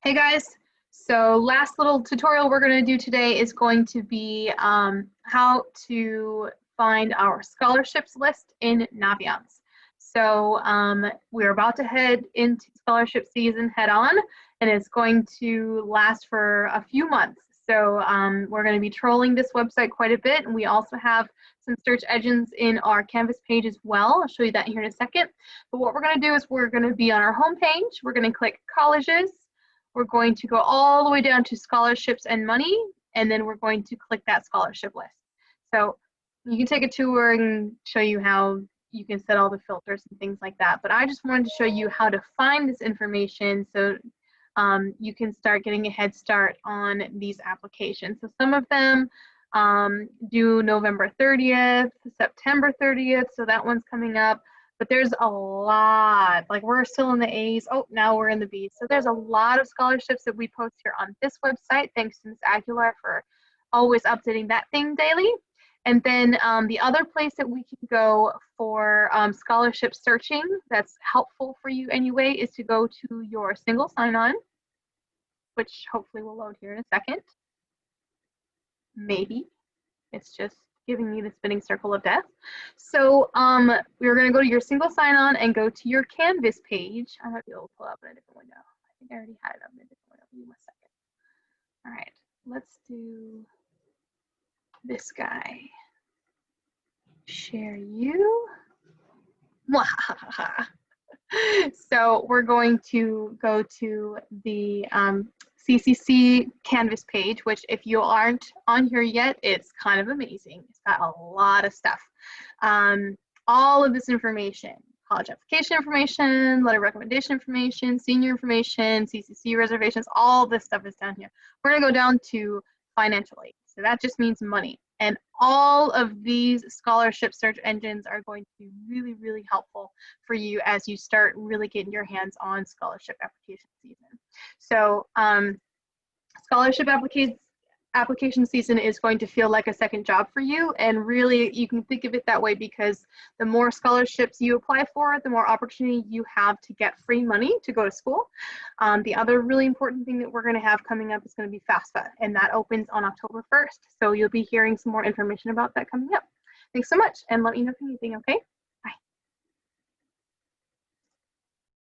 Hey guys, so last little tutorial we're going to do today is going to be how to find our scholarships list in Naviance. So we're about to head into scholarship season head on, and it's going to last for a few months. So we're going to be trolling this website quite a bit, and we also have some search engines in our Canvas page as well. I'll show you that here in a second. But what we're going to do is we're going to be on our home page. We're going to click colleges. We're going to go all the way down to scholarships and money, and then we're going to click that scholarship list. So you can take a tour and show you how you can set all the filters and things like that. But I just wanted to show you how to find this information so you can start getting a head start on these applications. So some of them due November 30th, September 30th, so that one's coming up. But there's a lot, like we're still in the A's. Oh, now we're in the B's. So there's a lot of scholarships that we post here on this website. Thanks to Ms. Aguilar for always updating that thing daily. And then the other place that we can go for scholarship searching that's helpful for you anyway is to go to your single sign-on, which hopefully will load here in a second. Maybe. It's just giving me the spinning circle of death. So we're going to go to your single sign-on and go to your Canvas page. I might be able to pull it up in a different window. I think I already had it up in a different window. Give me 1 second. All right, let's do this guy. Share you. So we're going to go to the CCC Canvas page, which if you aren't on here yet, it's kind of amazing. It's got a lot of stuff. All of this information, college application information, letter recommendation information, senior information, CCC reservations, all this stuff is down here. We're gonna go down to financial aid. So that just means money. And all of these scholarship search engines are going to be really, really helpful for you as you start really getting your hands on scholarship application season. So scholarship application season is going to feel like a second job for you, and really you can think of it that way because the more scholarships you apply for, the more opportunity you have to get free money to go to school. The other really important thing that we're going to have coming up is going to be FAFSA, and that opens on October 1st. So you'll be hearing some more information about that coming up. Thanks so much, and let me know if you need anything, okay?